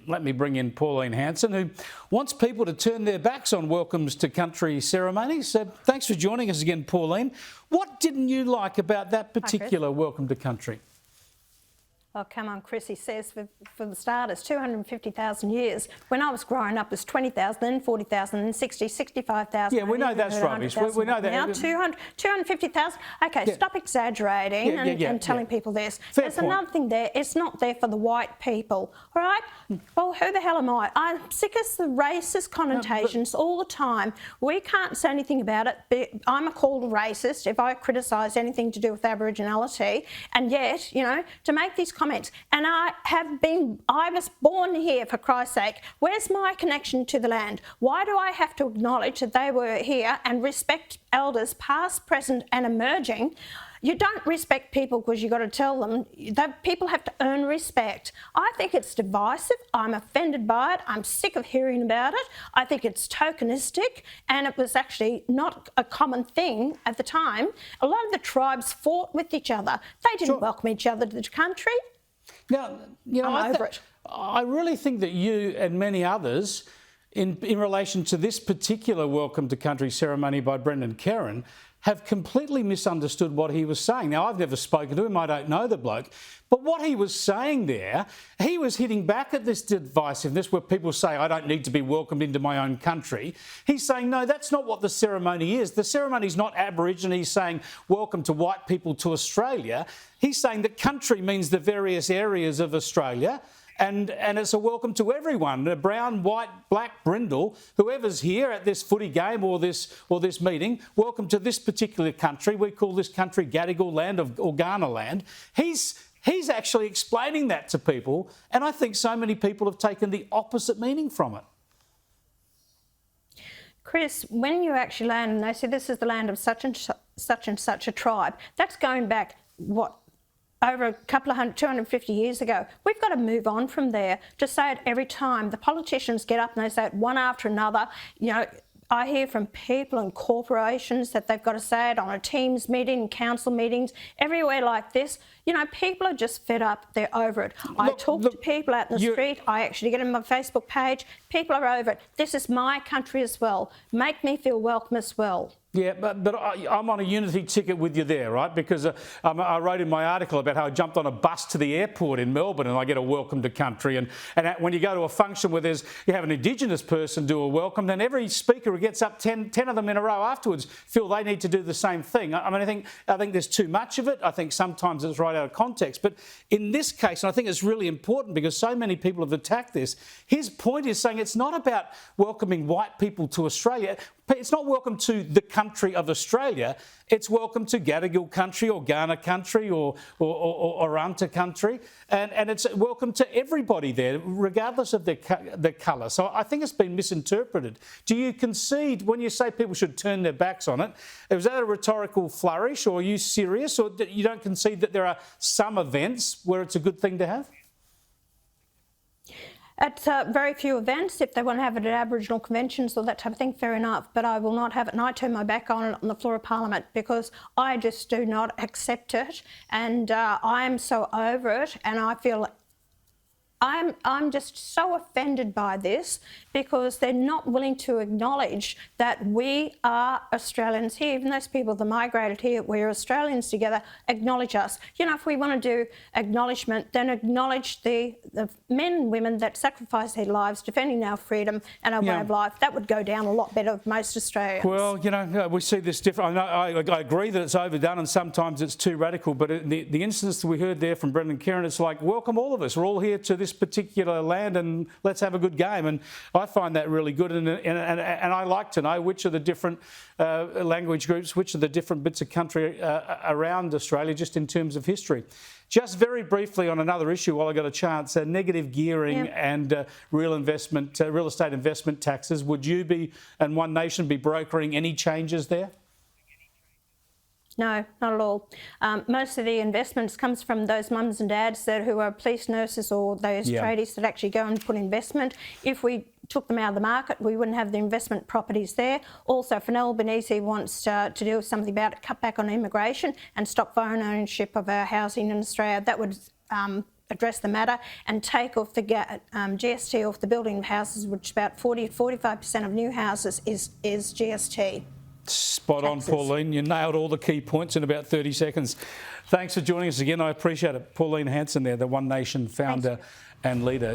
let me bring in Pauline Hanson, who wants people to turn their backs on welcomes to country ceremonies. So thanks for joining us again, Pauline. What didn't you like about that particular welcome to country? Oh, come on, Chris, he says, for the starters, 250,000 years. When I was growing up, it was 20,000, then 40,000, then 60, 65,000. Yeah, we know that's rubbish. We know that. Now 250,000. OK, stop exaggerating and telling people this. There's another thing there. It's not there for the white people, all right? Well, who the hell am I? I'm sick of the racist connotations all the time. We can't say anything about it. I'm called a racist if I criticise anything to do with Aboriginality. And yet, you know, to make these comments, and I was born here, for Christ's sake. Where's my connection to the land? Why do I have to acknowledge that they were here and respect elders past, present and emerging? You don't respect people because you've got to tell them that people have to earn respect. I think it's divisive. I'm offended by it. I'm sick of hearing about it. I think it's tokenistic, and it was actually not a common thing at the time. A lot of the tribes fought with each other. They didn't welcome each other to the country. Now, you know, I really think that you and many others, in relation to this particular welcome to country ceremony by Brendan Kerrin, have completely misunderstood what he was saying. Now, I've never spoken to him, I don't know the bloke, but what he was saying there, he was hitting back at this divisiveness where people say, I don't need to be welcomed into my own country. He's saying, no, that's not what the ceremony is. The ceremony is not Aboriginal. He's saying, welcome to white people to Australia. He's saying that country means the various areas of Australia. And it's a welcome to everyone, brown, white, black, brindle, whoever's here at this footy game or this meeting, welcome to this particular country. We call this country Gadigal land or Ghana land. He's actually explaining that to people, and I think so many people have taken the opposite meaning from it. Chris, when you actually land and they say this is the land of such and such a tribe, that's going back, what, over a couple of 250 years ago. We've got to move on from there. To say it every time, the politicians get up and they say it one after another. You know, I hear from people and corporations that they've got to say it on a Teams meeting, council meetings, everywhere like this. You know, people are just fed up. They're over it. I talk to people out in the street. I actually get on my Facebook page. People are over it. This is my country as well. Make me feel welcome as well. Yeah, but I'm on a unity ticket with you there, right? Because I wrote in my article about how I jumped on a bus to the airport in Melbourne and I get a welcome to country. And when you go to a function where you have an Indigenous person do a welcome, then every speaker who gets up, 10 of them in a row afterwards, feel they need to do the same thing. I mean, I think there's too much of it. I think sometimes it's right out of context. But in this case, and I think it's really important because so many people have attacked this, his point is saying it's not about welcoming white people to Australia. It's not welcome to the country of Australia. It's welcome to Gadigal country or Ghana country or Arunta country. And it's welcome to everybody there, regardless of their colour. So I think it's been misinterpreted. Do you concede when you say people should turn their backs on it? Was that a rhetorical flourish, or are you serious? Or you don't concede that there are some events where it's a good thing to have? At very few events, if they want to have it at Aboriginal conventions or that type of thing, fair enough, but I will not have it, and I turn my back on it on the floor of Parliament because I just do not accept it, and I am so over it, and I feel I'm just so offended by this because they're not willing to acknowledge that we are Australians here. Even those people that migrated here, we're Australians together, acknowledge us. You know, if we want to do acknowledgement, then acknowledge the men and women that sacrifice their lives defending our freedom and our way of life. That would go down a lot better with most Australians. Well, you know, we see this different. I agree that it's overdone and sometimes it's too radical, but the instance that we heard there from Brendan Kerrin, it's like, welcome all of us. We're all here to this particular land and let's have a good game. And I find that really good. And I like to know which are the different language groups, which are the different bits of country around Australia, just in terms of history. Just very briefly on another issue while I got a chance, negative gearing and real estate investment taxes. Would you be and One Nation be brokering any changes there? No, not at all. Most of the investments comes from those mums and dads who are police nurses or those tradies that actually go and put investment. If we took them out of the market, we wouldn't have the investment properties there. Also, if Anthony Albanese wants to do something about it, cut back on immigration and stop foreign ownership of our housing in Australia, that would address the matter and take off the GST off the building of houses, which about 40 to 45% of new houses is GST. Spot on, Pauline. You nailed all the key points in about 30 seconds. Thanks for joining us again. I appreciate it. Pauline Hanson there, the One Nation founder and leader.